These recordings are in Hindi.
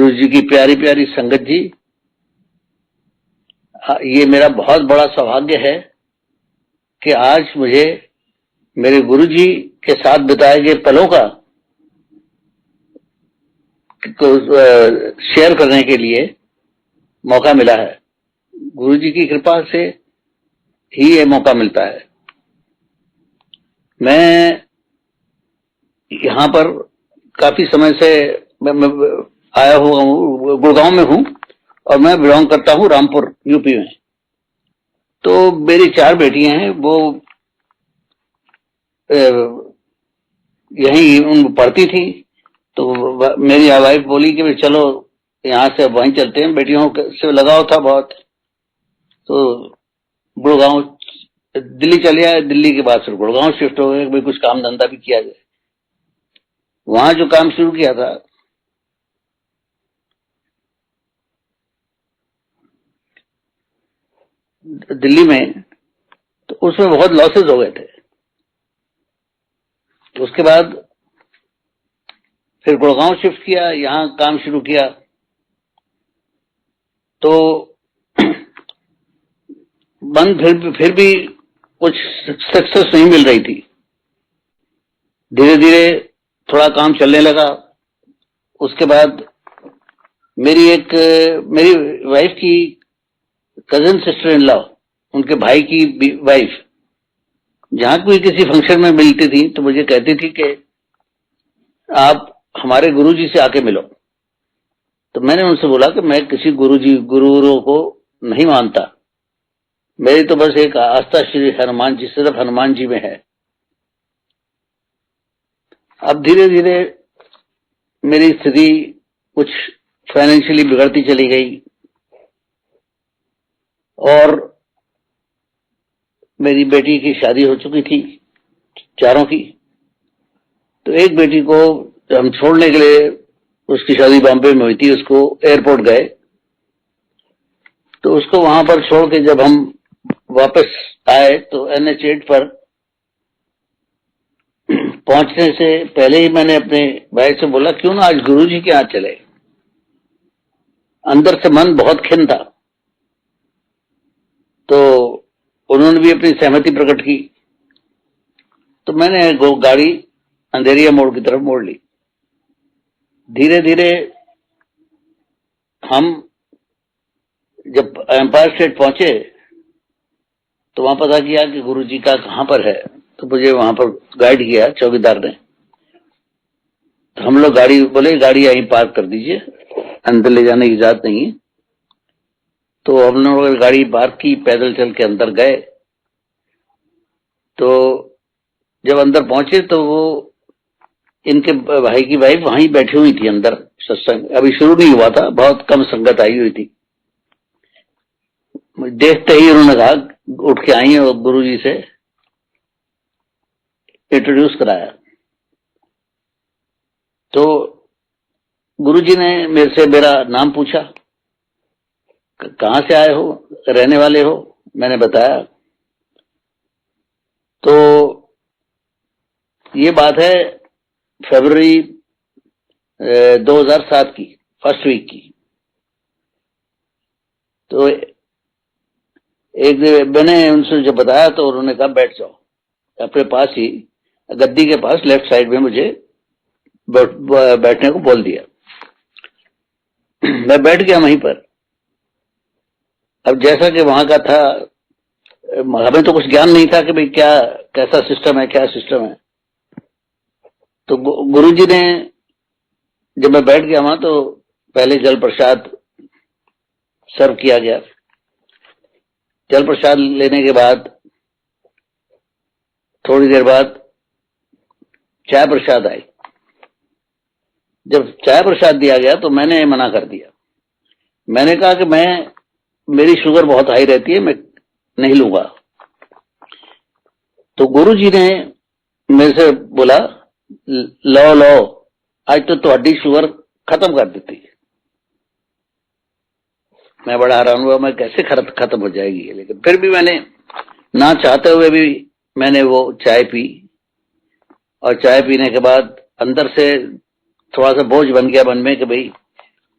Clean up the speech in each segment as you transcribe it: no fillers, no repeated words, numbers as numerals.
गुरु जी की प्यारी प्यारी संगत जी, ये मेरा बहुत बड़ा सौभाग्य है कि आज मुझे मेरे गुरु जी के साथ बिताए गए पलों का शेयर करने के लिए मौका मिला है। गुरु जी की कृपा से ही ये मौका मिलता है। मैं यहाँ पर काफी समय से मैं आया हुआ हूँ, गुड़गांव में हूँ और मैं बिलोंग करता हूँ रामपुर यूपी में। तो मेरी 4 बेटियां हैं, वो यहीं उन पढ़ती थी। तो मेरी वाइफ बोली कि चलो यहाँ से वहीं चलते हैं, बेटियों से लगाव था बहुत। तो गुड़गांव दिल्ली चले आए, दिल्ली के बाद फिर गुड़गांव शिफ्ट हो गए, भाई कुछ काम धंधा भी किया जाए। वहां जो काम शुरू किया था दिल्ली में, तो उसमें बहुत लॉसेस हो गए थे। तो उसके बाद फिर गुड़गांव शिफ्ट किया, यहाँ काम शुरू किया। तो बंद फिर भी कुछ सक्सेस नहीं मिल रही थी। धीरे धीरे थोड़ा काम चलने लगा। उसके बाद मेरी वाइफ की कजन सिस्टर इन लॉ, उनके भाई की वाइफ, जहां कोई किसी फंक्शन में मिलती थी तो मुझे कहती थी कि आप हमारे गुरुजी से आके मिलो। तो मैंने उनसे बोला कि मैं किसी गुरुओं को नहीं मानता, मेरी तो बस एक आस्था श्री हनुमान जी, सिर्फ हनुमान जी में है। अब धीरे धीरे मेरी स्थिति कुछ फाइनेंशियली बिगड़ती चली गई और मेरी बेटी की शादी हो चुकी थी, चारों की। तो एक बेटी को हम छोड़ने के लिए, उसकी शादी बॉम्बे में हुई थी, उसको एयरपोर्ट गए। तो उसको वहां पर छोड़ के जब हम वापस आए तो NH8 पर पहुंचने से पहले ही मैंने अपने भाई से बोला क्यों ना आज गुरुजी के यहाँ चले। अंदर से मन बहुत खिन्न था। तो उन्होंने भी अपनी सहमति प्रकट की। तो मैंने गाड़ी अंधेरिया मोड़ की तरफ मोड़ ली। धीरे धीरे हम जब एम्पायर स्टेट पहुंचे तो वहां पता किया कि गुरुजी का कहां पर है। तो मुझे वहां पर गाइड किया चौकीदार ने। तो हम लोग बोले गाड़ी यहीं पार्क कर दीजिए, अंदर ले जाने की इजाजत नहीं है। तो हम लोग गाड़ी पार्क की, पैदल चल के अंदर गए। तो जब अंदर पहुंचे तो वो इनके भाई की वाइफ वहीं बैठी हुई थी अंदर। सत्संग अभी शुरू नहीं हुआ था, बहुत कम संगत आई हुई थी। देखते ही उन्होंने कहा, उठ के आई और गुरुजी से इंट्रोड्यूस कराया। तो गुरुजी ने मेरे से मेरा नाम पूछा, कहां से आए हो, रहने वाले हो। मैंने बताया। तो ये बात है फरवरी 2007 की फर्स्ट वीक की। तो एक मैंने उनसे जब बताया तो उन्होंने कहा बैठ जाओ, अपने पास ही गद्दी के पास लेफ्ट साइड में मुझे बैठने को बोल दिया। मैं बैठ गया वहीं पर। अब जैसा कि वहां का था, हमें तो कुछ ज्ञान नहीं था कि भाई क्या कैसा सिस्टम है, क्या सिस्टम है। तो गुरुजी ने, जब मैं बैठ गया वहां तो पहले जल प्रसाद सर्व किया गया। जल प्रसाद लेने के बाद थोड़ी देर बाद चाय प्रसाद आई। जब चाय प्रसाद दिया गया तो मैंने मना कर दिया। मैंने कहा कि मेरी शुगर बहुत हाई रहती है, मैं नहीं लूंगा। तो गुरुजी ने मेरे से बोला, लो आज तो तुम्हारी शुगर खत्म कर देती। मैं बड़ा हैरान हुआ, मैं कैसे खत्म हो जाएगी। लेकिन फिर भी मैंने ना चाहते हुए भी मैंने वो चाय पी। और चाय पीने के बाद अंदर से थोड़ा सा बोझ बन गया मन में कि भाई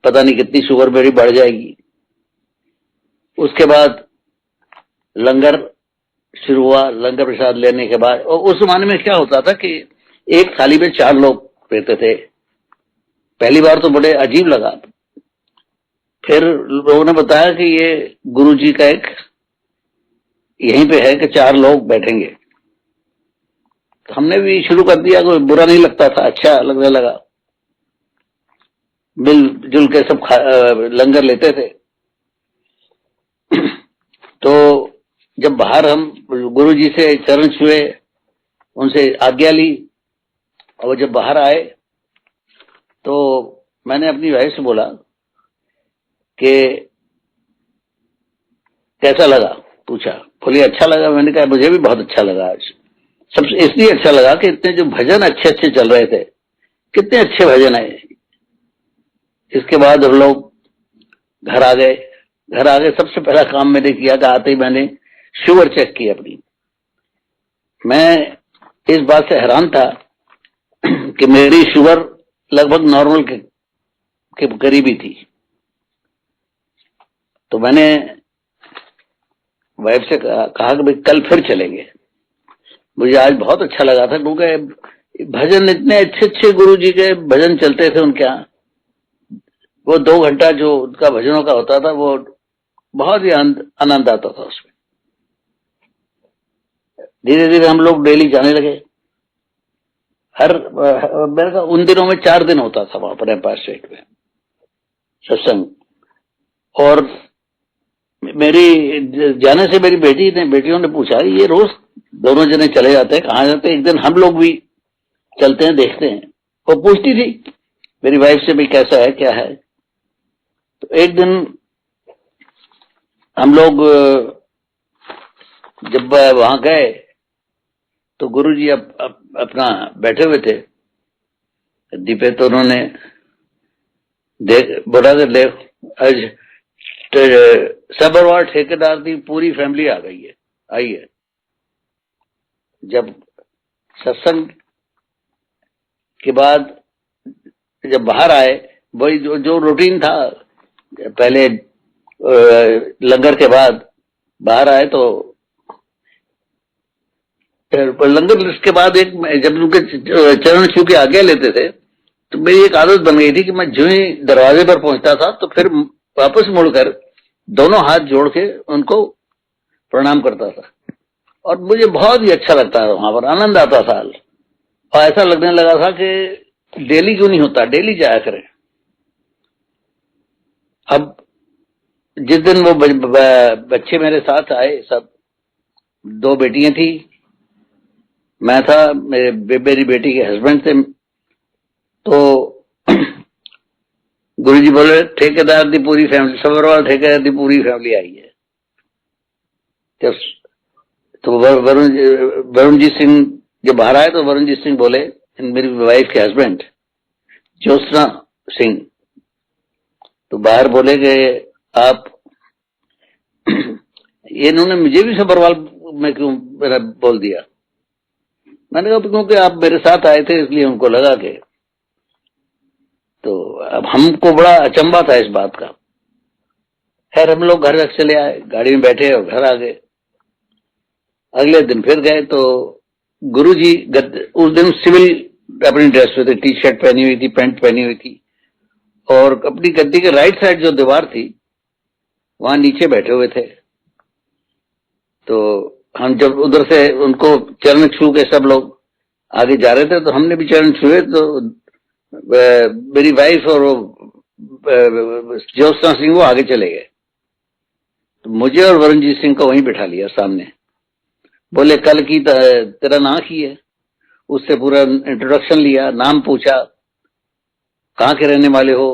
पता नहीं कितनी शुगर मेरी बढ़ जाएगी। उसके बाद लंगर शुरू हुआ। लंगर प्रसाद लेने के बाद, और उस जमाने में क्या होता था कि एक थाली में 4 लोग रहते थे। पहली बार तो बड़े अजीब लगा, फिर लोगों ने बताया कि ये गुरु जी का एक यहीं पे है कि 4 लोग बैठेंगे। तो हमने भी शुरू कर दिया, कोई बुरा नहीं लगता था, अच्छा लगने लगा। मिलजुल के सब लंगर लेते थे। तो जब बाहर हम गुरु जी से चरण छुए, उनसे आज्ञा ली, और जब बाहर आए तो मैंने अपनी वाइफ से बोला कि कैसा लगा, पूछा। बोली अच्छा लगा। मैंने कहा मुझे भी बहुत अच्छा लगा आज। सबसे इसलिए अच्छा लगा कि इतने जो भजन अच्छे अच्छे चल रहे थे, कितने अच्छे भजन है। इसके बाद हम लोग घर आ गए। घर आ गए, सबसे पहला काम मैंने किया कि आते ही मैंने शुगर चेक की अपनी। मैं इस बात से हैरान था कि मेरी शुगर लगभग नॉर्मल के करीब ही थी। तो मैंने वाइफ से कहा कि भाई कल फिर चलेंगे। मुझे आज बहुत अच्छा लगा था, क्योंकि भजन इतने अच्छे अच्छे गुरु जी के भजन चलते थे उनके यहाँ। वो 2 घंटा जो उनका भजनों का होता था, वो बहुत ही आनंद आता था उसमें। धीरे धीरे हम लोग डेली जाने लगे। मेरे का उन दिनों में 4 दिन होता था वहां पर एम्पायर स्टेट में सत्संग। और मेरी जाने से मेरी बेटियों ने पूछा, ये रोज दोनों जने चले जाते हैं, कहाँ जाते हैं? एक दिन हम लोग भी चलते हैं, देखते हैं। वो पूछती थी मेरी वाइफ से भी कैसा है क्या है। तो एक दिन हम लोग जब वहां गए तो गुरुजी अपना बैठे हुए थे दीपे। तो उन्होंने बोला कि आज सबरवाल ठेकेदार की पूरी फैमिली आ गई है, आई है। जब सत्संग के बाद जब बाहर आए, वही जो रूटीन था, पहले लंगर के बाद बाहर आए तो लंगर के बाद एक जब उनके चरण छू के आज्ञा लेते थे, तो मेरी एक आदत बन गई थी कि मैं जो ही दरवाजे पर पहुंचता था तो फिर वापस मुड़कर दोनों हाथ जोड़ के उनको प्रणाम करता था। और मुझे बहुत ही अच्छा लगता था, वहां पर आनंद आता था। और ऐसा लगने लगा था कि डेली क्यों नहीं होता, डेली जाया करें। अब जिस दिन वो बच्चे मेरे साथ आए, सब 2 बेटियां थी, मैं था, मेरी बेटी के हस्बैंड थे। तो गुरुजी बोले ठेकेदार दी पूरी फैमिली, सबरवाल ठेकेदार दी पूरी फैमिली आई है। जब तो वरुणजीत सिंह जब बाहर आए तो वरुणजीत सिंह बोले, मेरी वाइफ के हस्बैंड ज्योत्सना सिंह, तो बाहर बोले कि आप ये इन्होंने मुझे भी सबरवाल में क्यों मेरा बोल दिया। मैंने कहा क्योंकि आप मेरे साथ आए थे इसलिए उनको लगा के। तो अब हमको बड़ा अचंभा था इस बात का। खैर हम लोग घर तक चले आए, गाड़ी में बैठे और घर आ गए। अगले दिन फिर गए तो गुरुजी उस दिन सिविल अपनी ड्रेस में थे, टी शर्ट पहनी हुई थी, पैंट पहनी हुई थी, और अपनी गद्दी के राइट साइड जो दीवार थी वहां नीचे बैठे हुए थे। तो हम जब उधर से उनको चरण छू के सब लोग आगे जा रहे थे तो हमने भी चरण छुए। तो मेरी वाइफ और ज्योत्सना सिंह वो आगे चले गए। तो मुझे और वरुणजीत सिंह को वहीं बैठा लिया सामने। बोले कल की तेरा नाम की है, उससे पूरा इंट्रोडक्शन लिया, नाम पूछा, कहाँ के रहने वाले हो,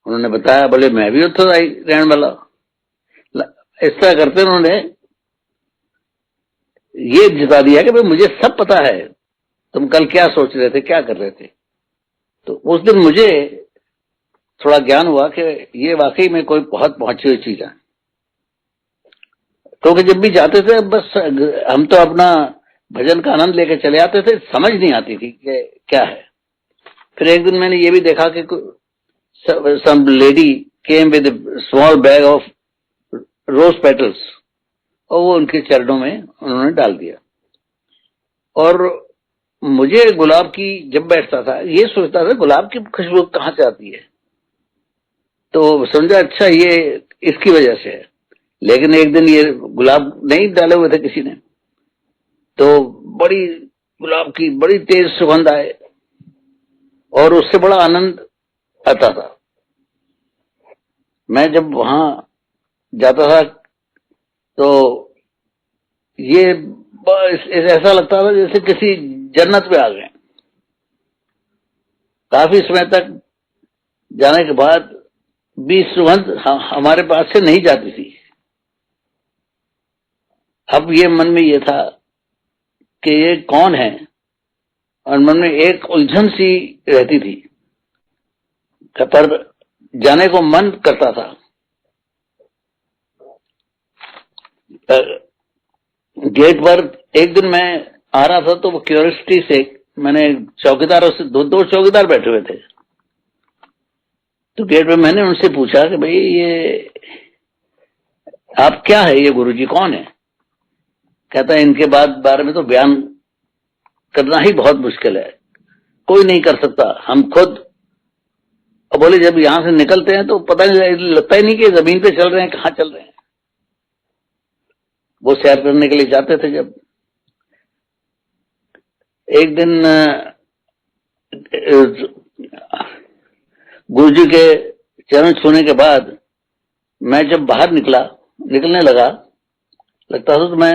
उन्होंने बताया। बोले मैं भी उत्तर आई रहने वाला। इस तरह करते उन्होंने ये जिता दिया कि भाई मुझे सब पता है, तुम कल क्या सोच रहे थे, क्या कर रहे थे। तो उस दिन मुझे थोड़ा ज्ञान हुआ कि ये वाकई में कोई बहुत पहुंची हुई चीज है। क्योंकि जब भी जाते थे बस हम तो अपना भजन का आनंद लेके चले आते थे, समझ नहीं आती थी कि क्या है। फिर एक दिन मैंने ये भी देखा कि some lady came with a small bag of rose petals, और वो उनके चरणों में उन्होंने डाल दिया। और मुझे गुलाब की, जब बैठता था ये सोचता था गुलाब की खुशबू कहाँ से आती है, तो समझा अच्छा ये इसकी वजह से है। लेकिन एक दिन ये गुलाब नहीं डाले हुए थे किसी ने, तो बड़ी गुलाब की बड़ी तेज सुगंध आए और उससे बड़ा आनंद आता था। मैं जब वहां जाता था तो ये ऐसा लगता था जैसे किसी जन्नत पे आ गए। काफी समय तक जाने के बाद भी सुगंध हमारे पास से नहीं जाती थी। अब ये मन में ये था कि ये कौन है, और मन में एक उलझन सी रहती थी, पर जाने को मन करता था। गेट पर एक दिन मैं आ रहा था तो वो क्यूरियोसिटी से मैंने चौकीदारों से, दो चौकीदार बैठे हुए थे, तो गेट पे मैंने उनसे पूछा कि भाई ये आप क्या है, ये गुरुजी कौन है? कहता है इनके बारे में तो बयान करना ही बहुत मुश्किल है, कोई नहीं कर सकता, हम खुद। और बोले जब यहां से निकलते हैं तो पता नहीं लगता ही नहीं कि जमीन पे चल रहे हैं, कहां चल रहे हैं। वो सैर करने के लिए जाते थे। जब एक दिन गुरुजी के चरण छूने के बाद मैं जब बाहर निकलने लगता था, तो मैं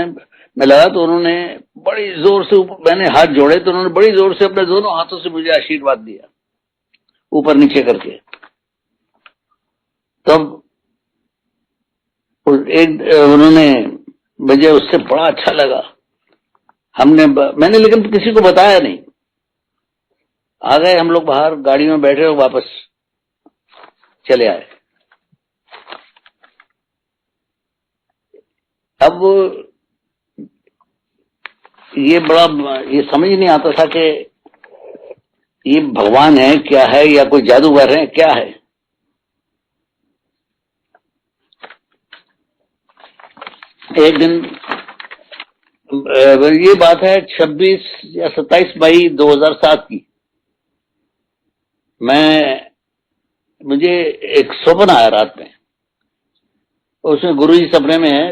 लगा तो उन्होंने बड़ी जोर से, मैंने हाथ जोड़े तो उन्होंने बड़ी जोर से अपने दोनों हाथों से मुझे आशीर्वाद दिया, ऊपर नीचे करके। तब उन्होंने, मुझे उससे बड़ा अच्छा लगा। मैंने लेकिन किसी को बताया नहीं। आ गए हम लोग बाहर, गाड़ी में बैठे और वापस चले आए। अब ये समझ नहीं आता था कि ये भगवान है क्या है, या कोई जादूगर है क्या है। एक दिन, ये बात है 26 या 27 मई 2007 की, मुझे एक स्वप्न आया रात में। उसमें गुरुजी सपने में है,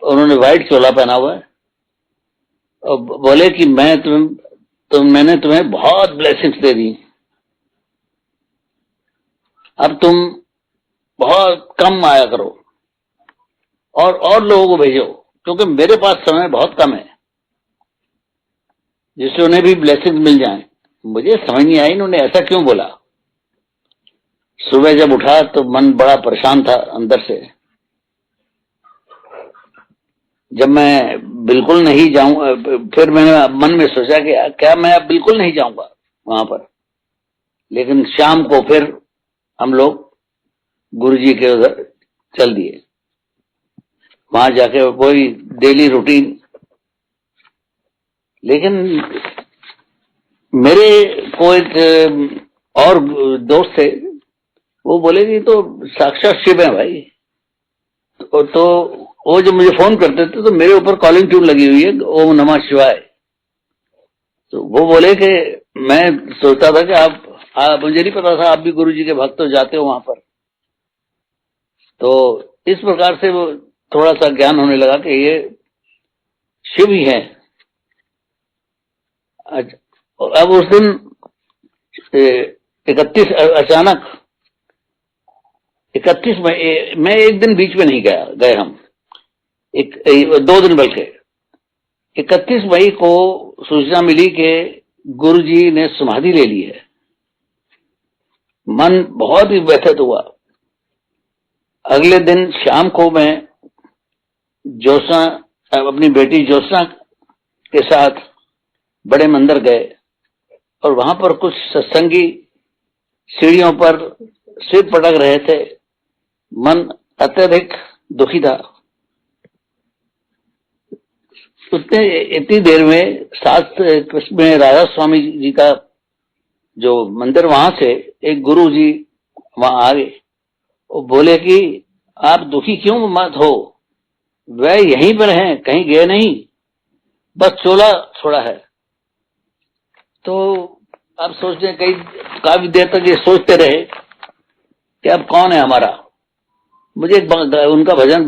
उन्होंने व्हाइट चोला पहना हुआ है और बोले कि मैंने तुम्हें बहुत ब्लेसिंग्स दे दी, अब तुम बहुत कम आया करो और लोगों को भेजो, क्योंकि मेरे पास समय बहुत कम है, जिससे उन्हें भी ब्लेसिंग्स मिल जाएं। मुझे समझ नहीं आई इन्होंने ऐसा क्यों बोला। सुबह जब उठा तो मन बड़ा परेशान था अंदर से। जब मैं बिल्कुल नहीं जाऊंगा, फिर मैंने मन में सोचा कि क्या मैं अब बिल्कुल नहीं जाऊंगा वहां पर। लेकिन शाम को फिर हम लोग गुरुजी के उधर चल दिए। वहां जाके वही डेली रूटीन। लेकिन मेरे को एक और दोस्त थे, वो बोले कि तो साक्षात शिव है भाई। तो वो जब मुझे फोन करते थे तो मेरे ऊपर कॉलिंग ट्यून लगी हुई है, ओम नमः शिवाय। तो वो बोले कि मैं सोचता था कि आप मुझे नहीं पता था आप भी गुरुजी के भक्त हो, जाते हो वहां पर। तो इस प्रकार से वो थोड़ा सा ज्ञान होने लगा कि ये शिव ही है। अब उस दिन 31 अचानक 31 मई, मैं एक दिन बीच में नहीं गए हम 2 दिन, बल्कि 31 मई को सूचना मिली कि गुरुजी ने समाधि ले ली है। मन बहुत ही व्यथित हुआ। अगले दिन शाम को मैं अपनी बेटी ज्योत्सना के साथ बड़े मंदिर गए और वहां पर कुछ सत्संगी सीढ़ियों पर सिर पटक रहे थे। मन अत्यधिक दुखी था। इतनी देर में साथ कृष्ण में राधा स्वामी जी का जो मंदिर, वहां से एक गुरु जी वहां आ गए। वो बोले कि आप दुखी क्यों मत हो, वह यहीं पर हैं, कहीं गए नहीं, बस चोला छोड़ा है। तो अब सोचते कई काफी देर तक ये सोचते रहे कि अब कौन है हमारा। मुझे उनका भजन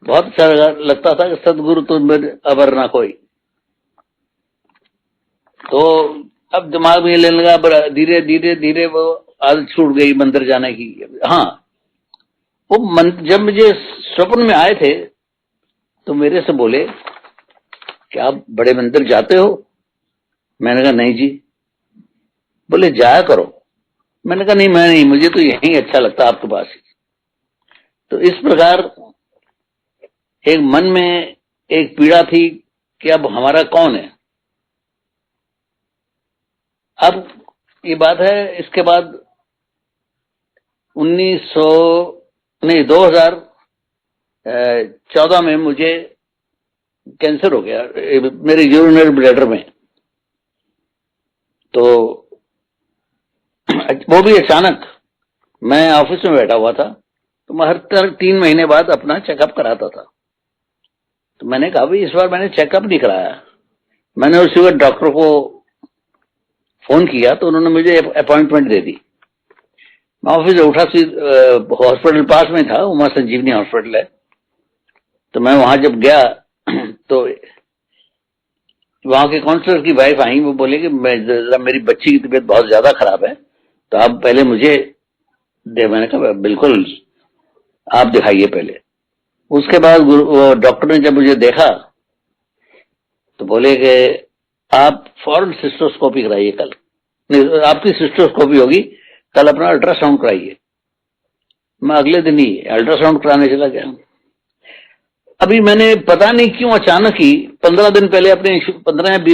बहुत अच्छा लगता था कि सदगुरु तुम अबर ना कोई। तो अब दिमाग में लेने लगा, पर धीरे धीरे धीरे वो आदत छूट गई मंदिर जाने की। हाँ, वो जब मुझे स्वप्न में आए थे तो मेरे से बोले कि आप बड़े मंदिर जाते हो? मैंने कहा नहीं जी। बोले जाया करो। मैंने कहा नहीं, मैं नहीं, मुझे तो यही अच्छा लगता आपके पास ही। तो इस प्रकार एक मन में एक पीड़ा थी कि अब हमारा कौन है। अब ये बात है, इसके बाद 1900 नहीं 2014 में मुझे कैंसर हो गया मेरे यूरिनरी ब्लैडर में। तो वो भी अचानक, मैं ऑफिस में बैठा हुआ था, तो मैं हर 3 महीने बाद अपना चेकअप कराता था। तो मैंने कहा भाई इस बार मैंने चेकअप नहीं कराया। मैंने उसी वक्त डॉक्टर को फोन किया तो उन्होंने मुझे अपॉइंटमेंट दे दी। मैं ऑफिस से उठा, हॉस्पिटल पास में था, उमा संजीवनी हॉस्पिटल है। तो मैं वहां जब गया तो वहां के काउंसलर की वाइफ आई, वो बोले कि मेरी बच्ची की तबीयत बहुत ज्यादा खराब है, तो आप पहले मुझे दे। मैंने कहा बिल्कुल, आप दिखाइए पहले। उसके बाद डॉक्टर ने जब मुझे देखा तो बोले कि आप फौरन सिस्टोस्कोपी कराइए कल। नहीं, आपकी सिस्टोस्कोपी होगी कल, अपना अल्ट्रासाउंड कराइए। मैं अगले दिन ही अल्ट्रासाउंड कराने चला गया। अभी मैंने पता नहीं क्यों अचानक ही 15 या 20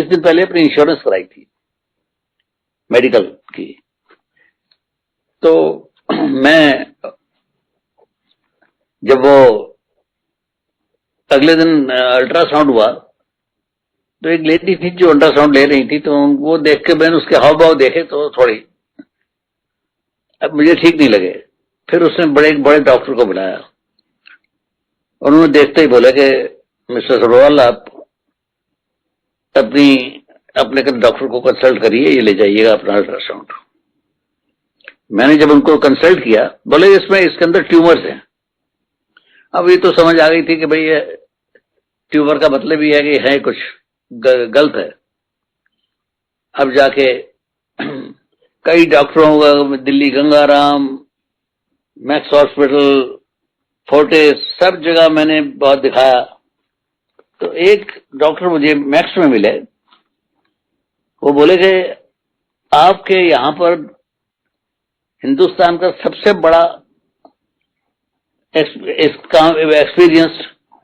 दिन पहले अपनी इंश्योरेंस कराई थी मेडिकल की। तो मैं जब वो अगले दिन अल्ट्रासाउंड हुआ तो एक लेडी थी जो अल्ट्रासाउंड ले रही थी, तो वो देख के मैंने उसके हाव भाव देखे तो थोड़ी अब मुझे ठीक नहीं लगे। फिर उसने बड़े बड़े डॉक्टर को बुलाया। उन्होंने देखते ही बोला कि मिस्टर सरोवाल, आप अपनी अपने डॉक्टर को कंसल्ट करिए, ये ले जाइएगा अपना अल्ट्रासाउंड। मैंने जब उनको कंसल्ट किया, बोले इसमें इसके अंदर ट्यूमर्स हैं। अब ये तो समझ आ गई थी कि भाई ये ट्यूमर का मतलब ये है कि है कुछ गलत है। अब जाके कई डॉक्टरों का, Delhi Gangaram, max hospital, Fortis, सब जगह मैंने बहुत दिखाया। तो एक डॉक्टर मुझे मैक्स में मिले। वो बोले कि आपके यहां पर हिंदुस्तान का सबसे बड़ा इसका एक्सपीरियंस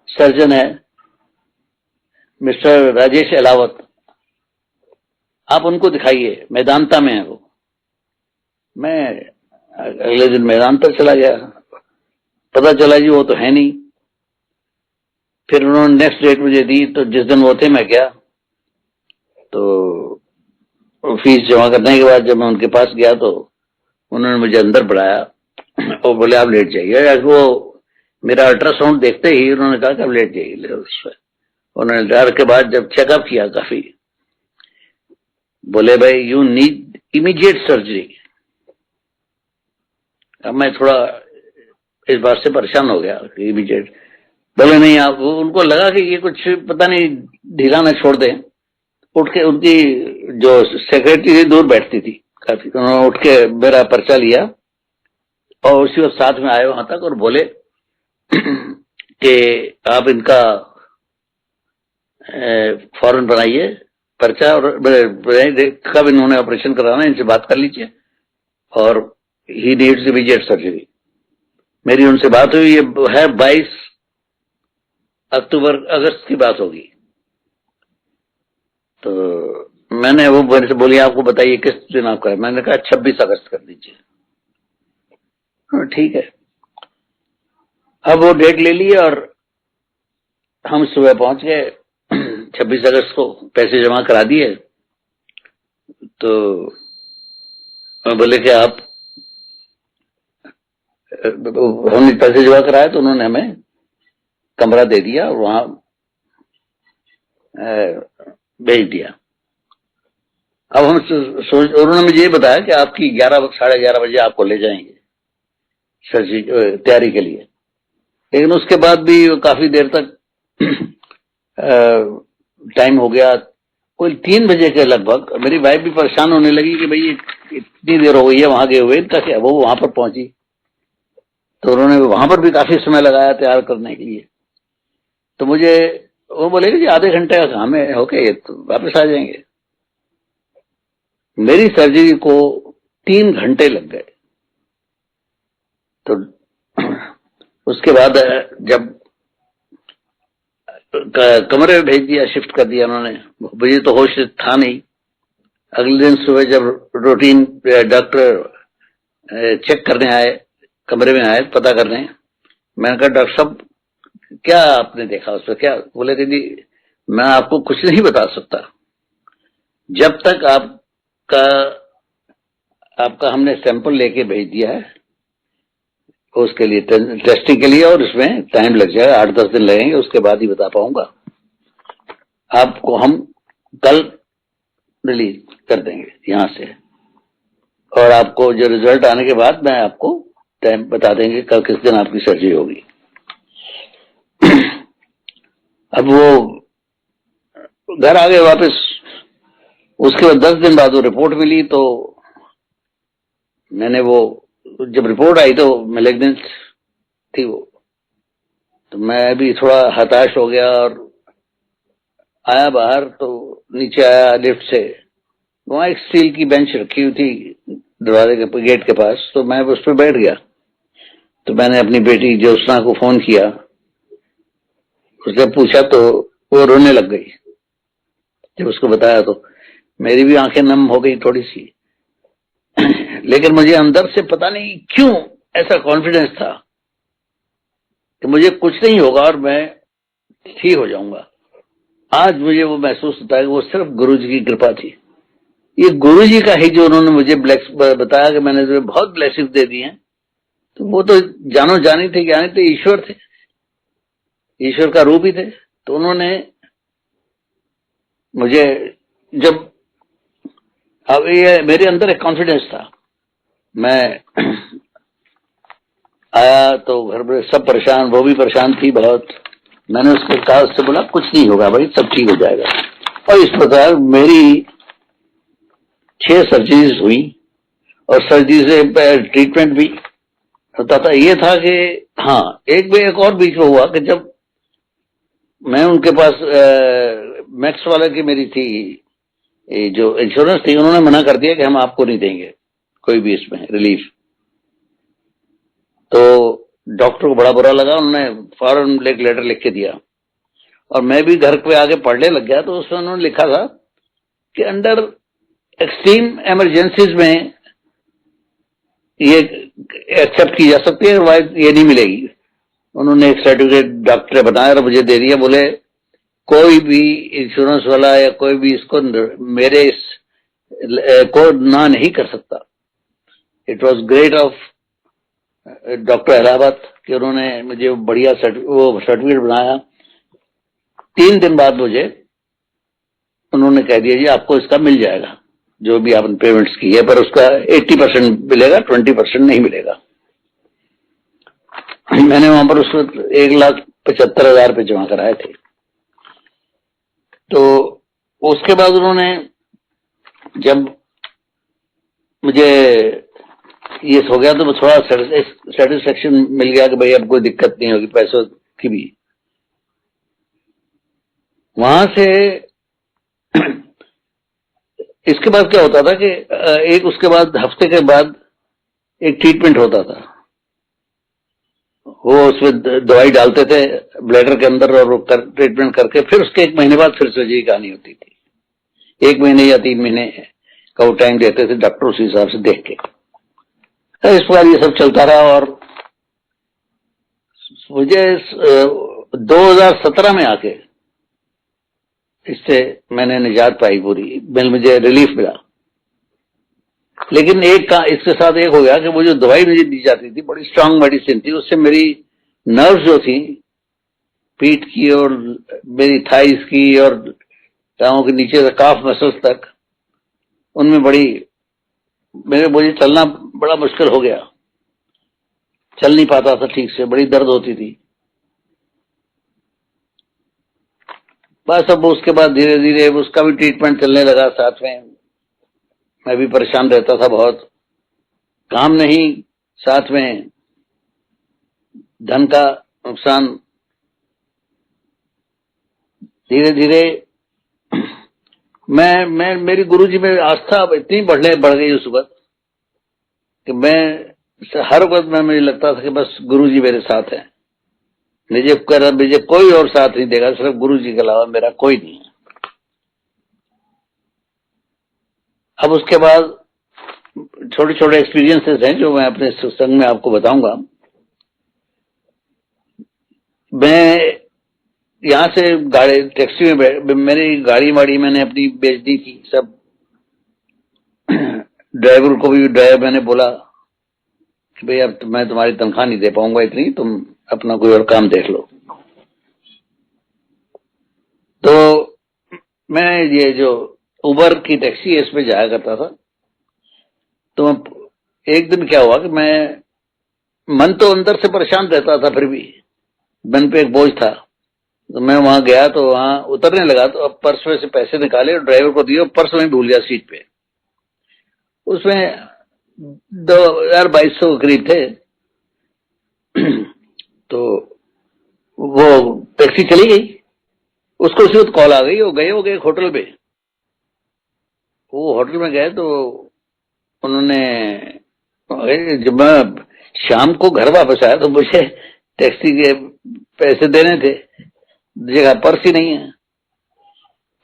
सर्जन है मिस्टर राजेश अलावत, आप उनको दिखाइए, मेदांता में है वो। मैं अगले दिन मेदांता चला गया, पता चला जी वो तो है नहीं। फिर उन्होंने नेक्स्ट डेट मुझे दी, तो जिस दिन वो थे मैं गया। तो फीस जमा करने के बाद जब मैं उनके पास गया तो उन्होंने मुझे अंदर बुलाया और बोले आप लेट जाइए। वो मेरा अल्ट्रासाउंड देखते ही उन्होंने कहा कि आप लेट जाइए। उस पर उन्होंने डर के बाद जब चेकअप किया काफी, बोले भाई यू नीड इमीडिएट सर्जरी। अब मैं थोड़ा इस बात से परेशान हो गया, इमीडिएट। बोले नहीं, आप, उनको लगा कि ये कुछ पता नहीं ढीला ना छोड़ दें। उठ के उनकी जो सेक्रेटरी दूर बैठती थी काफी, उन्होंने उठ के मेरा पर्चा लिया और उसी वक्त साथ में आए वहां तक और बोले कि आप इनका फौरन बनाइए पर्चा, और कब इन्होंने ऑपरेशन कराना इनसे बात कर लीजिए, और ही नीड्स इमीडिएट सर्जरी। मेरी उनसे बात हुई, ये है 22 अगस्त की बात होगी। तो मैंने वो मेरे से बोली आपको बताइए किस दिन आपका है। मैंने कहा 26 अगस्त कर दीजिए। हाँ ठीक है। अब वो डेट ले ली और हम सुबह पहुंच गए 26 अगस्त को, पैसे जमा करा दिए। तो बोले कि आप हमने पैसे जमा कराया तो उन्होंने हमें कमरा दे दिया और वहां भेज दिया। अब हम सोच, उन्होंने मुझे ये बताया कि आपकी 11 साढ़े 11 बजे आपको ले जाएंगे सर्जरी तैयारी के लिए। लेकिन उसके बाद भी काफी देर तक टाइम हो गया, कोई 3 बजे के लगभग। मेरी वाइफ भी परेशान होने लगी कि भाई इतनी देर हो गई है वहां गए हुए, इनका क्या। वो वहां पर पहुंची तो उन्होंने वहां पर भी काफी समय लगाया तैयार करने के लिए। तो मुझे वो बोले कि आधे घंटे का काम है, ओके तो वापस आ जाएंगे। मेरी सर्जरी को 3 घंटे लग गए। तो उसके बाद जब कमरे में भेज दिया, शिफ्ट कर दिया उन्होंने, मुझे तो होश था नहीं। अगले दिन सुबह जब रूटीन डॉक्टर चेक करने आए, कमरे में आए पता करने, मैंने कहा डॉक्टर साहब क्या आपने देखा उसमें क्या। बोले दीदी मैं आपको कुछ नहीं बता सकता जब तक आपका हमने सैंपल लेके भेज दिया है उसके लिए टेस्टिंग के लिए, और इसमें टाइम लग जाएगा, 8-10 दिन लगेंगे, उसके बाद ही बता पाऊंगा। आपको हम कल रिलीज कर देंगे यहां से, और आपको जो रिजल्ट आने के बाद मैं आपको टाइम बता देंगे कल किस दिन आपकी सर्जरी होगी। अब वो घर आ गए वापस। उसके बाद 10 दिन बाद वो रिपोर्ट मिली, तो मैंने वो जब रिपोर्ट आई तो मैलिग्नेंट थी वो। तो मैं भी थोड़ा हताश हो गया और आया बाहर। तो नीचे आया लिफ्ट से, वहां एक स्टील की बेंच रखी हुई थी दरवाजे के गेट के पास, तो मैं उस पर बैठ गया। तो मैंने अपनी बेटी ज्योत्सना को फोन किया, उसने पूछा तो वो रोने लग गई। जब उसको बताया तो मेरी भी आंखें नम हो गई थोड़ी सी। लेकिन मुझे अंदर से पता नहीं क्यों ऐसा कॉन्फिडेंस था कि मुझे कुछ नहीं होगा और मैं ठीक हो जाऊंगा। आज मुझे वो महसूस होता है कि वो सिर्फ गुरुजी की कृपा थी। ये गुरुजी का ही जो उन्होंने मुझे बताया कि मैंने तुम्हें बहुत ब्लेसिंग दे दी हैं, तो वो तो जानो जानी थे, ज्ञानी थे, ईश्वर थे, ईश्वर का रूप ही थे। तो उन्होंने मुझे जब, अब ये मेरे अंदर एक कॉन्फिडेंस था। मैं आया तो घर में सब परेशान, वो भी परेशान थी बहुत। मैंने उसके कहा, उससे बोला कुछ नहीं होगा भाई, सब ठीक हो जाएगा। और इस प्रकार मेरी 6 सर्जरीज हुई, और सर्जरी से ट्रीटमेंट भी होता था। ये था कि हाँ, एक और बीच में हुआ कि जब मैं उनके पास मैक्स वाला की मेरी थी जो इंश्योरेंस थी, उन्होंने मना कर दिया कि हम आपको नहीं देंगे कोई भी इसमें रिलीफ। तो डॉक्टर को बड़ा बुरा लगा, उन्होंने फौरन एक लेटर लिख के दिया, और मैं भी घर पे आके पढ़ने लग गया। तो उसमें उन्होंने लिखा था कि अंडर एक्सट्रीम इमरजेंसीज में ये एक्सेप्ट की जा सकती है, ये नहीं मिलेगी। उन्होंने एक सर्टिफिकेट डॉक्टर ने बनाया और मुझे दे दिया। बोले कोई भी इंश्योरेंस वाला या कोई भी इसको मेरे इस को ना नहीं कर सकता। It was great of doctor Allahabad कि उन्होंने मुझे बढ़िया वो सर्टिफिकेट बनाया। 3 दिन बाद मुझे उन्होंने कह दिया जी आपको इसका मिल जाएगा, जो भी आपने पेमेंट्स की है, पर उसका 80% मिलेगा, 20% नहीं मिलेगा। मैंने वहां पर उसको 1,75,000 रुपये जमा कराए थे। तो उसके बाद उन्होंने जब मुझे ये हो गया तो थोड़ा सेटिस्फेक्शन मिल गया कि भाई अब कोई दिक्कत नहीं होगी पैसों की भी। वहां से इसके बाद क्या होता था कि एक उसके बाद हफ्ते के बाद एक ट्रीटमेंट होता था। वो उसमें दवाई डालते थे ब्लैडर के अंदर, और वो ट्रीटमेंट करके फिर उसके 1 महीने बाद फिर सर्जरी कहानी होती थी। 1 महीने या 3 महीने का वो टाइम देते थे डॉक्टर, उस हिसाब से देख के। इस प्रकार ये सब चलता रहा, और मुझे 2017 में आके इससे मैंने निजात पाई पूरी, मुझे रिलीफ मिला। लेकिन एक का इसके साथ एक हो गया कि वो जो दवाई मुझे दी जाती थी, बड़ी स्ट्रांग मेडिसिन थी, उससे मेरी नर्व्स जो थी पीठ की और मेरी थाइस की और टांगों के नीचे से काफ मसल्स तक, उनमें बड़ी मेरे मुझे चलना बड़ा मुश्किल हो गया, चल नहीं पाता था ठीक से, बड़ी दर्द होती थी। बस अब उसके बाद धीरे धीरे उसका भी ट्रीटमेंट चलने लगा साथ में। मैं भी परेशान रहता था बहुत, काम नहीं, साथ में धन का नुकसान। धीरे धीरे मैं मेरी गुरुजी में आस्था अब इतनी बढ़ गई उस वक्त कि मैं हर वक्त में मुझे लगता था कि बस गुरुजी मेरे साथ है, मुझे कोई और साथ नहीं देगा, सिर्फ गुरुजी के अलावा मेरा कोई नहीं है। अब उसके बाद छोटे छोटे एक्सपीरियंसेस हैं जो मैं अपने सत्संग में आपको बताऊंगा। मैं यहाँ से गाड़ी टैक्सी में मेरी गाड़ी वाड़ी मैंने अपनी बेच दी थी सब। ड्राइवर को भी मैंने बोला कि भाई अब मैं तुम्हारी तनख्वाह नहीं दे पाऊंगा इतनी, तुम अपना कोई और काम देख लो। तो मैं ये जो उबर की टैक्सी है इसमें जाया करता था। तो एक दिन क्या हुआ कि मैं मन तो अंदर से परेशान रहता था, फिर भी मन पे एक बोझ था। तो मैं वहां गया, तो वहां उतरने लगा तो अब पर्स में से पैसे निकाले और ड्राइवर को दिए, पर्स में भूल गया सीट पे। उसमें 2200 करीब थे। तो वो टैक्सी चली गई, उसको उसी वक्त कॉल आ गई, वो गए एक होटल पे। वो होटल में गए तो उन्होंने, जब मैं शाम को घर वापस आया तो मुझे टैक्सी के पैसे देने थे, जगह पर्स ही नहीं है।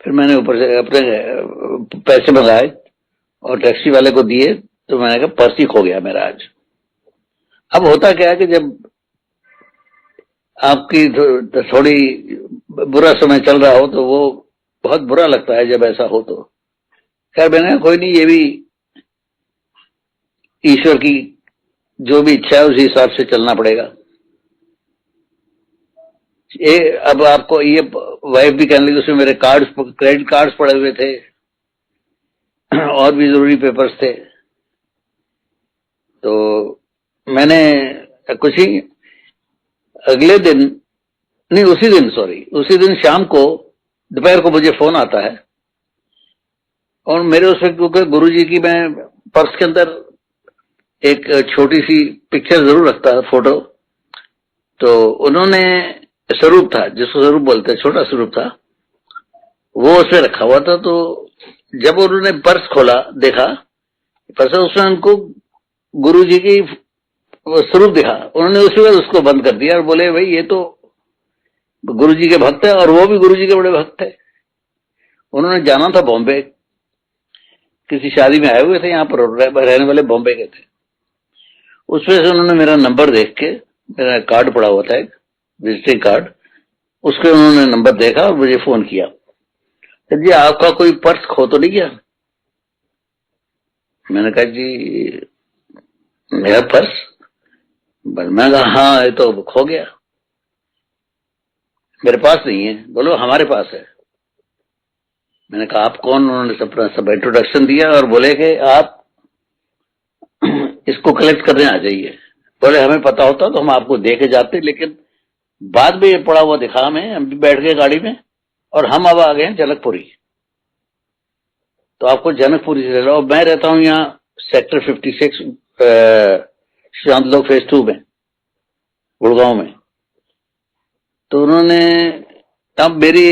फिर मैंने ऊपर से अपने पैसे मंगाए और टैक्सी वाले को दिए, तो मैंने कहा पर्स ही खो गया मेरा आज। अब होता क्या है कि जब आपकी थोड़ी बुरा समय चल रहा हो तो वो बहुत बुरा लगता है जब ऐसा हो। तो खैर मैंने कहा कोई नहीं, ये भी ईश्वर की जो भी इच्छा है उसी हिसाब से चलना पड़ेगा। ये अब आपको ये वाइफ भी कहने लगी, उसमें मेरे कार्ड्स, क्रेडिट कार्ड्स पड़े हुए थे और भी जरूरी पेपर्स थे। तो मैंने कुछ ही अगले दिन, नहीं उसी दिन शाम को दोपहर को मुझे फोन आता है और मेरे उसमें, क्योंकि गुरुजी की मैं पर्स के अंदर एक छोटी सी पिक्चर जरूर रखता है, फोटो। तो उन्होंने स्वरूप था, जिसको स्वरूप बोलते हैं, छोटा स्वरूप था, वो उसमें रखा हुआ था। तो जब उन्होंने पर्स खोला देखा, पर्स उसमें उनको गुरुजी की स्वरूप दिखा। उन्होंने उसी वक्त उसको बंद कर दिया और बोले भाई ये तो गुरुजी के भक्त है, और वो भी गुरुजी के बड़े भक्त है। उन्होंने जाना था बॉम्बे, किसी शादी में आए हुए थे, यहाँ पर रहने वाले बॉम्बे के थे। उसमें से उन्होंने मेरा नंबर देख के, मेरा कार्ड पड़ा हुआ था एक विजिटिंग कार्ड, उसके उन्होंने नंबर देखा और मुझे फोन किया, जी आपका कोई पर्स खो तो नहीं गया? मैंने कहा जी मेरा पर्स? मैं कहा हाँ ये तो खो गया, मेरे पास नहीं है। बोलो हमारे पास है। मैंने कहा आप कौन? उन्होंने अपना सब इंट्रोडक्शन दिया और बोले कि आप इसको कलेक्ट करने आ जाइए। बोले हमें पता होता तो हम आपको दे के जाते, लेकिन बाद में ये पड़ा हुआ दिखा हमें, हम भी बैठ गए गाड़ी में और हम अब आ गए जनकपुरी, तो आपको जनकपुरी से ले लो। मैं रहता हूँ यहाँ सेक्टर 56 शांत लोग फेज 2 में, गुड़गांव में। तो उन्होंने, अब मेरी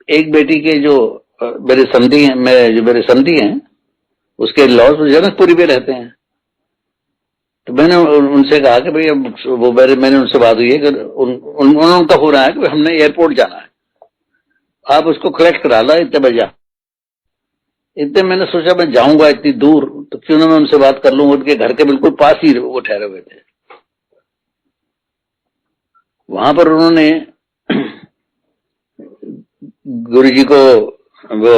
एक बेटी के जो मेरे समधी हैं, जो मेरे समधी हैं उसके लॉज जनकपुरी में रहते हैं। तो मैंने उनसे कहा कि भाई अब वो मैंने उनसे बात हुई है कि उनका फोन आया कि हमने एयरपोर्ट जाना है, आप उसको कलेक्ट करा ला इतने बजे। इतने मैंने सोचा मैं जाऊंगा इतनी दूर तो क्यों ना मैं उनसे बात कर लूं, उनके घर के बिल्कुल पास ही वो ठहरे हुए थे। वहां पर उन्होंने गुरुजी को वो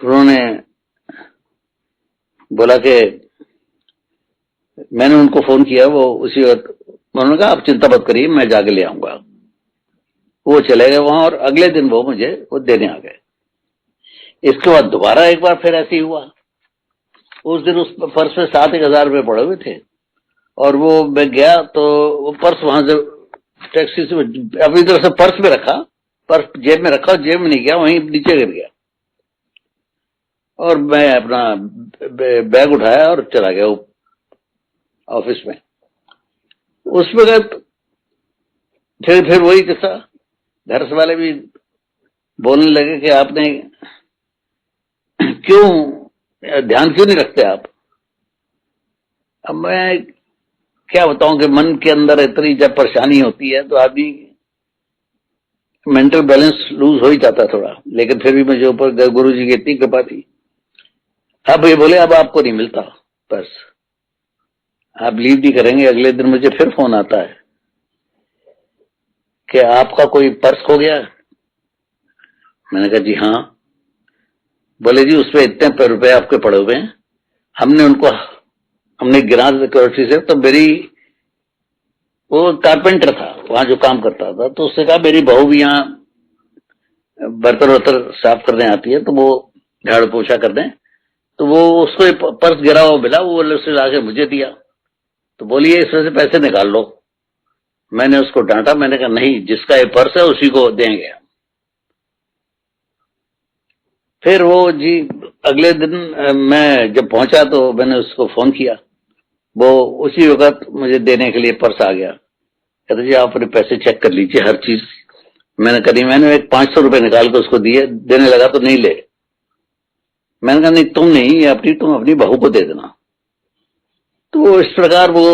उन्होंने बोला कि मैंने उनको फोन किया, वो उसी वक्त उन्होंने कहा आप चिंता मत करिए, मैं जाके ले आऊंगा। वो चले गए वहां और अगले दिन वो मुझे वो देने आ गए। इसके बाद दोबारा एक बार फिर ऐसे ही हुआ। उस दिन उस पर्स में 7,000 रुपये पड़े हुए थे और वो मैं गया तो वो पर्स वहां से टैक्सी से अपनी तरफ से पर्स में रखा, पर्स जेब में रखा, जेब में नहीं गया, वहीं नीचे गिर गया और मैं अपना बैग उठाया और चला गया ऑफिस में। उसमें गए फिर वही किस्सा, घर से वाले भी बोलने लगे कि आपने क्यों ध्यान क्यों नहीं रखते आप। अब मैं क्या बताऊं कि मन के अंदर इतनी जब परेशानी होती है तो आदमी मेंटल बैलेंस लूज हो ही जाता थोड़ा, लेकिन फिर भी मुझे ऊपर गुरु जी की इतनी कृपा थी। अब ये बोले अब आपको नहीं मिलता बस, आप लीव नहीं करेंगे। अगले दिन मुझे फिर फोन आता है कि आपका कोई पर्स खो गया। मैंने कहा जी हाँ। बोले जी उसमें इतने रुपए आपके पड़े हुए हैं, हमने गिरा सिक्योरिटी से, तो मेरी वो कारपेंटर था वहां जो काम करता था, तो उससे कहा मेरी बहू भी यहाँ बर्तन वर्तन साफ करने आती है तो वो झाड़ू पोछा कर दें, तो वो उसको पर्स गिरा हुआ मिला, वो उससे लाके मुझे दिया। तो बोलिए इसमें से पैसे निकाल लो। मैंने उसको डांटा, मैंने कहा नहीं, जिसका ये पर्स है उसी को देंगे। फिर वो जी अगले दिन मैं जब पहुंचा तो मैंने उसको फोन किया, वो उसी वक्त मुझे देने के लिए पर्स आ गया। कहते जी आप अपने पैसे चेक कर लीजिए हर चीज। मैंने कहा मैंने एक 500 रुपए निकाल के उसको दिए, देने लगा तो नहीं ले। मैंने कहा नहीं तुम नहीं, तुम अपनी बहू को दे देना। तो इस प्रकार वो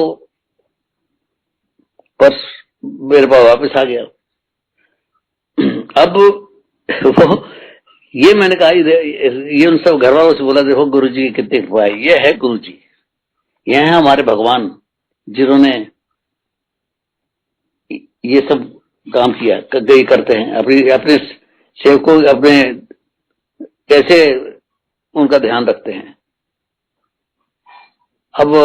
पर्स मेरे पास वापस आ गया। अब वो ये मैंने कहा ये उन सब घर वालों से बोला देखो गुरु जी कितनी कृपा है, ये है गुरु जी, ये है हमारे भगवान जिन्होंने ये सब काम किया करते हैं, अपने सेवकों अपने कैसे उनका ध्यान रखते हैं। अब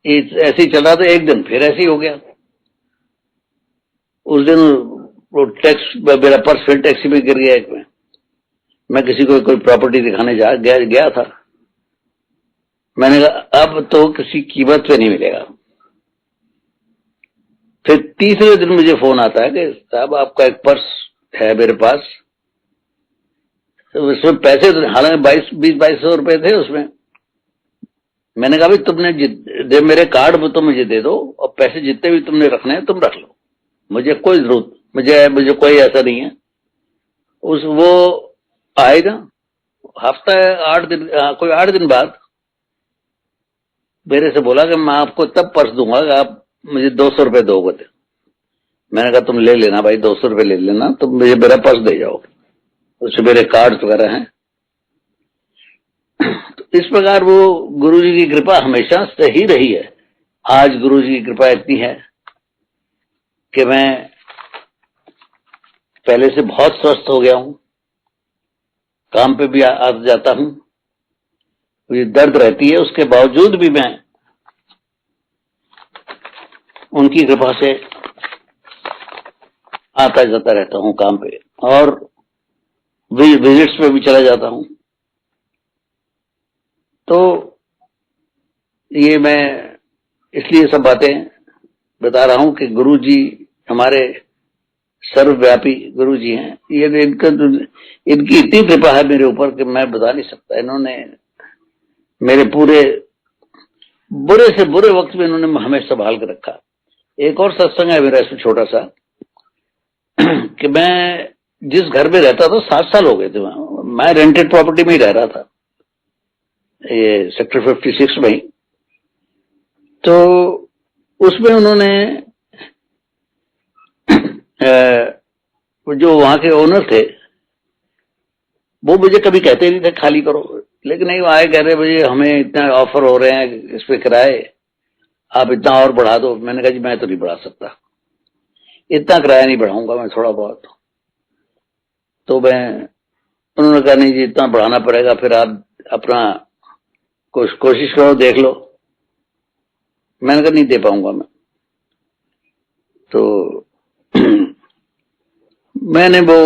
ऐसे ही चला तो एक दिन फिर ऐसे ही हो गया। उस दिन वो मेरा पर्स फिर टैक्सी में गिर गया एक में। मैं किसी को कोई प्रॉपर्टी दिखाने गया था। मैंने कहा अब तो किसी कीमत पे नहीं मिलेगा। फिर तीसरे दिन मुझे फोन आता है कि साहब आपका एक पर्स है मेरे पास, तो उसमें पैसे तो हालांकि 20-22 रुपए थे उसमें। मैंने कहा भाई तुमने मेरे कार्ड में तो मुझे दे दो और पैसे जितने भी तुमने रखने हैं तुम रख लो, मुझे कोई जरूरत, मुझे कोई ऐसा नहीं है। वो आए ना हफ्ता 8 दिन कोई 8 दिन बाद मेरे से बोला कि मैं आपको तब पर्स दूंगा कि आप मुझे 200 रुपए दोगे। मैंने कहा तुम ले लेना भाई, 200 रुपए ले लेना, तुम मुझे मेरा पर्स दे जाओ, उसमें मेरे कार्ड वगैरह हैं। तो इस प्रकार वो गुरु जी की कृपा हमेशा से ही रही है। आज गुरु जी की कृपा इतनी है कि मैं पहले से बहुत स्वस्थ हो गया हूं, काम पे भी आ जाता हूं। मुझे दर्द रहती है उसके बावजूद भी मैं उनकी कृपा से आता जाता रहता हूं काम पे और विजिट्स पे भी चला जाता हूं। तो ये मैं इसलिए सब बातें बता रहा हूं कि गुरु जी हमारे सर्वव्यापी गुरु जी हैं। ये इनकी इतनी कृपा है मेरे ऊपर कि मैं बता नहीं सकता। इन्होंने मेरे पूरे बुरे से बुरे वक्त में इन्होंने हमें संभाल कर रखा। एक और सत्संग है मेरा इसमें छोटा सा कि मैं जिस घर में रहता था 7 साल हो गए थे, मैं रेंटेड प्रॉपर्टी में ही रह रहा था, ये सेक्टर 56 में ही। तो उसमें उन्होंने जो वहां के ओनर थे वो मुझे कभी कहते नहीं थे खाली करो, लेकिन नहीं आए कह रहे भाई हमें इतना ऑफर हो रहे हैं इस पे किराए, आप इतना और बढ़ा दो। मैंने कहा जी मैं तो नहीं बढ़ा सकता, इतना किराया नहीं बढ़ाऊंगा मैं, थोड़ा बहुत। तो मैं उन्होंने कहा नहीं जी इतना बढ़ाना पड़ेगा, फिर आप अपना कोशिश करो, देख लो। मैंने कहा नहीं दे पाऊंगा मैं। तो मैंने वो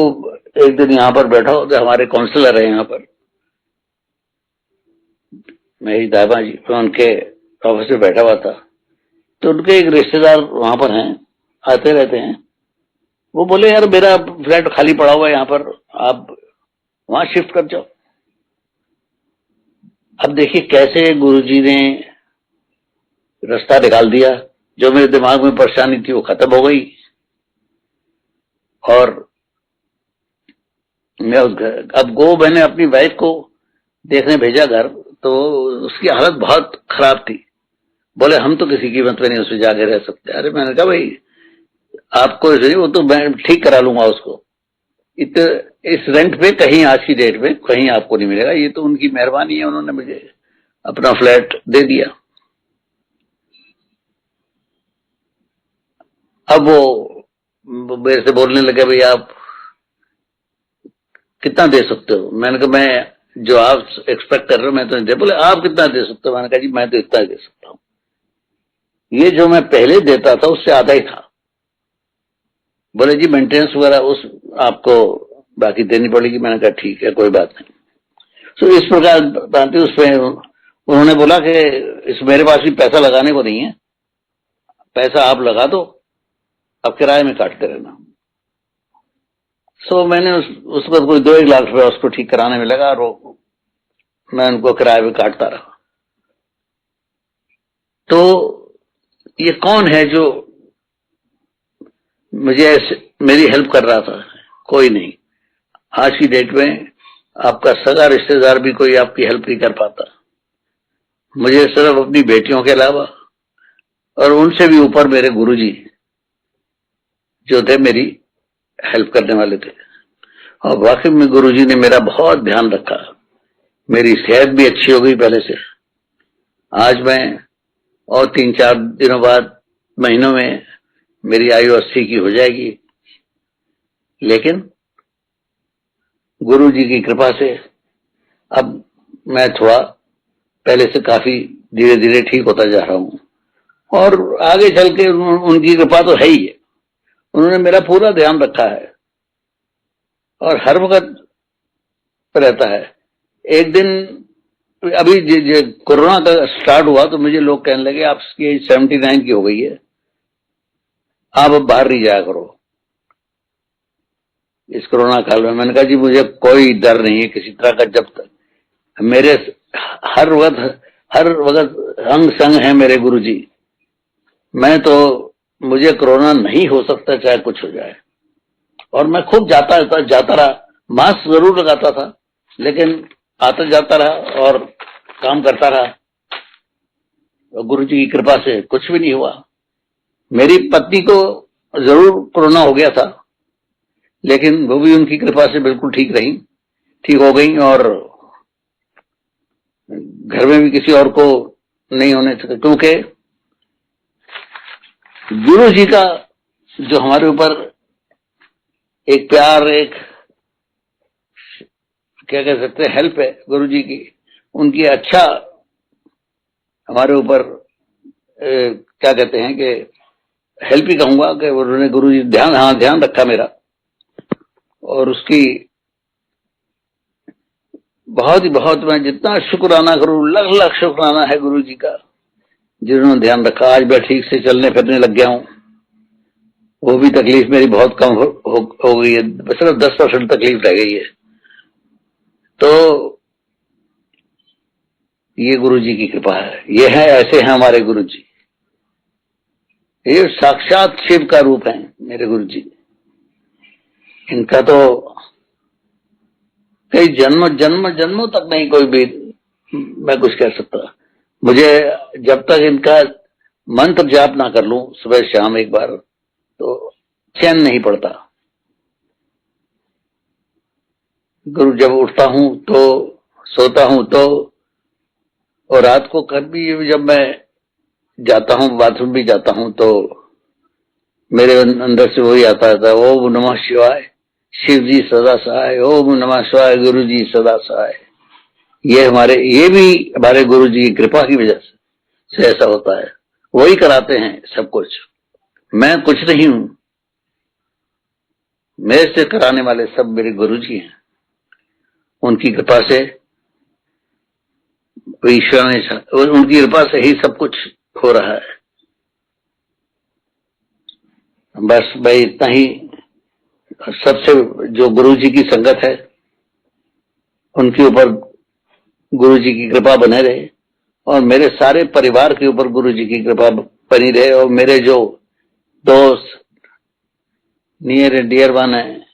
एक दिन यहाँ पर बैठा हो, तो हमारे काउंसलर है यहाँ पर, मेरी दादा जी, तो उनके ऑफिस में बैठा हुआ था। तो उनके एक रिश्तेदार वहां पर हैं, आते रहते हैं। वो बोले यार मेरा फ्लैट खाली पड़ा हुआ है यहाँ पर, आप वहां शिफ्ट कर जाओ। अब देखिए कैसे गुरुजी ने रास्ता निकाल दिया। जो मेरे दिमाग में परेशानी थी वो खत्म हो गई। और मैं उस घर, अब गो मैंने अपनी वाइफ को देखने भेजा घर, तो उसकी हालत बहुत खराब थी। बोले हम तो किसी कीमत पे नहीं उसमें जाके रह सकते। अरे मैंने कहा भाई आपको नहीं, वो तो मैं ठीक करा लूंगा उसको। इस रेंट पे कहीं आज की डेट में कहीं आपको नहीं मिलेगा। ये तो उनकी मेहरबानी है, उन्होंने मुझे अपना फ्लैट दे दिया। अब वो मेरे से बोलने लगे भाई आप कितना दे सकते हो। मैंने कहा मैं जो आप एक्सपेक्ट कर रहे हो मैं तो नहीं दे। बोले आप कितना दे सकते हो। मैंने कहा जी मैं तो इतना दे सकता हूँ, ये जो मैं पहले देता था उससे आधा ही था। बोले जी मेंटेनेंस वगैरह उस आपको बाकी देनी पड़ेगी। मैंने कहा ठीक है कोई बात नहीं। तो इस प्रकार बात उस पर उन्होंने बोला कि इस मेरे पास भी पैसा लगाने को नहीं है, पैसा आप लगा दो, अब किराए में काटते रहना। सो मैंने उस वक्त कोई 2-1 लाख रुपया उसको ठीक कराने में लगा, और मैं उनको किराए में काटता रहा। तो ये कौन है जो मुझे मेरी हेल्प कर रहा था? कोई नहीं। आज की डेट में आपका सगा रिश्तेदार भी कोई आपकी हेल्प नहीं कर पाता। मुझे सिर्फ अपनी बेटियों के अलावा, और उनसे भी ऊपर मेरे गुरुजी जो थे मेरी हेल्प करने वाले थे। और वाकई में गुरुजी ने मेरा बहुत ध्यान रखा। मेरी सेहत भी अच्छी हो गई पहले से। आज मैं और 3-4 दिनों बाद, महीनों में मेरी आयु 80 की हो जाएगी। लेकिन गुरुजी की कृपा से अब मैं थोड़ा पहले से काफी धीरे धीरे ठीक होता जा रहा हूं। और आगे चल के उनकी कृपा तो है ही है। उन्होंने मेरा पूरा ध्यान रखा है और हर वक्त रहता है। एक दिन अभी कोरोना का स्टार्ट हुआ तो मुझे लोग कहने लगे आपकी एज 79 की हो गई है, आप अब बाहर नहीं जाया करो इस कोरोना काल में। मैंने कहा जी मुझे कोई डर नहीं है किसी तरह का, जब तक मेरे हर वक्त अंग संग है मेरे गुरुजी। मैं तो, मुझे कोरोना नहीं हो सकता चाहे कुछ हो जाए। और मैं खूब जाता रहा, मास्क जरूर लगाता था लेकिन आता जाता रहा और काम करता रहा। गुरुजी की कृपा से कुछ भी नहीं हुआ। मेरी पत्नी को जरूर कोरोना हो गया था लेकिन वो भी उनकी कृपा से बिल्कुल ठीक हो गई, और घर में भी किसी और को नहीं होने सका। क्योंकि गुरु जी का जो हमारे ऊपर एक प्यार, एक क्या कह सकते हैं हेल्प है गुरु जी की, उनकी अच्छा हमारे ऊपर क्या कहते हैं कि हेल्प ही कहूंगा कि उन्होंने गुरु जी ध्यान रखा मेरा। और उसकी बहुत ही बहुत, मैं जितना शुक्राना करूं, लाख शुक्राना है गुरु जी का जिन्होंने ध्यान रखा। आज मैं ठीक से चलने फिरने लग गया हूं। वो भी तकलीफ मेरी बहुत कम हो गई है, सिर्फ 10% तकलीफ रह गई है। तो ये गुरु जी की कृपा है। ये है, ऐसे हैं हमारे गुरु जी। ये साक्षात शिव का रूप है मेरे गुरु जी। इनका तो कई जन्मों तक नहीं कोई भी मैं कुछ कह सकता। मुझे जब तक इनका मंत्र जाप ना कर लूं सुबह शाम एक बार, तो चैन नहीं पड़ता। गुरु जब उठता हूं तो, सोता हूं तो, और रात को कभी जब मैं जाता हूं, बाथरूम भी जाता हूं, तो मेरे अंदर से वही आता था, ओम नमः शिवाय, शिव जी सदा सहाय, ओम नमः शिवाय, गुरु जी सदा सहाय। ये भी हमारे गुरु जी की कृपा की वजह से ऐसा होता है। वही कराते हैं सब कुछ, मैं कुछ नहीं हूं। मेरे से कराने वाले सब मेरे गुरु जी हैं। उनकी कृपा से, ईश्वर ने, उनकी कृपा से ही सब कुछ हो रहा है। बस भाई इतना ही। सबसे जो गुरु जी की संगत है उनके ऊपर गुरु जी की कृपा बने रहे, और मेरे सारे परिवार के ऊपर गुरु जी की कृपा बनी रहे, और मेरे जो दोस्त नियर एंड डियर वन है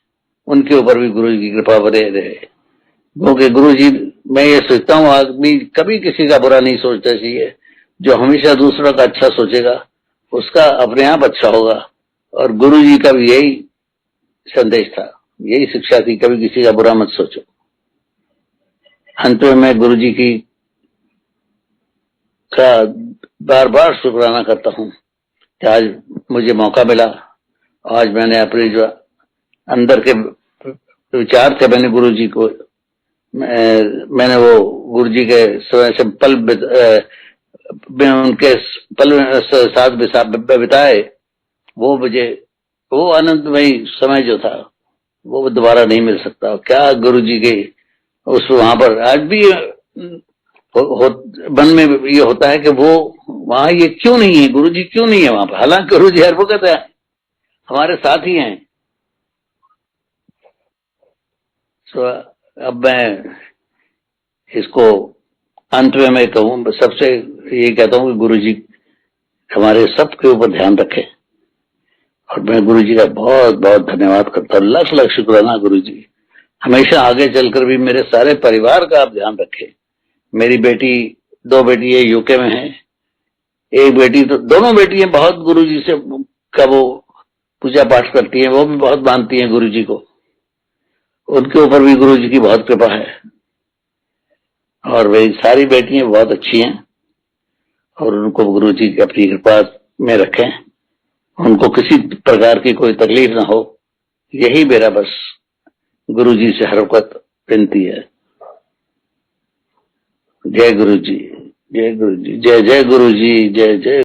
उनके ऊपर भी गुरु जी की कृपा बने रहे। क्योंकि गुरु जी, मैं ये सोचता हूँ, आदमी कभी किसी का बुरा नहीं सोचना चाहिए। जो हमेशा दूसरों का अच्छा सोचेगा उसका अपने आप अच्छा होगा। और गुरु जी का भी यही संदेश था, यही शिक्षा थी, कभी किसी का बुरा मत सोचो। अंत में मैं गुरु जी की का बार बार शुक्राना करता हूँ कि आज मुझे मौका मिला। आज मैंने अपने जो अंदर के विचार थे, मैंने गुरु जी को, मैंने वो गुरु जी के समय से पल में उनके पल साथ बिताए। वो मुझे, वो आनंदमयी समय जो था वो दोबारा नहीं मिल सकता। क्या गुरु जी के उस वहां पर आज भी मन में ये होता है कि वो वहां ये क्यों नहीं है, गुरु जी क्यों नहीं है वहां पर। हालांकि गुरु जी हर वक्त है, हमारे साथ ही हैं। तो अब मैं इसको अंत में मैं कहूँ, सबसे ये कहता हूँ कि गुरु जी हमारे सबके ऊपर ध्यान रखें। और मैं गुरु जी का बहुत बहुत धन्यवाद करता हूँ, लाख लाख शुक्राना गुरु जी। हमेशा आगे चलकर भी मेरे सारे परिवार का आप ध्यान रखें। मेरी बेटी, 2 बेटी है यूके में है, एक बेटी, तो दोनों बेटियां बहुत गुरु जी से का वो पूजा पाठ करती हैं, वो भी बहुत मानती हैं गुरु जी को। उनके ऊपर भी गुरु जी की बहुत कृपा है। और वे सारी बेटियां बहुत अच्छी हैं, और उनको गुरु जी अपनी कृपा में रखें, उनको किसी प्रकार की कोई तकलीफ ना हो। यही मेरा बस गुरु जी से हर वक्त विनती है। जय गुरु जी, जय गुरु जी, जय जय गुरु जी, जय जय।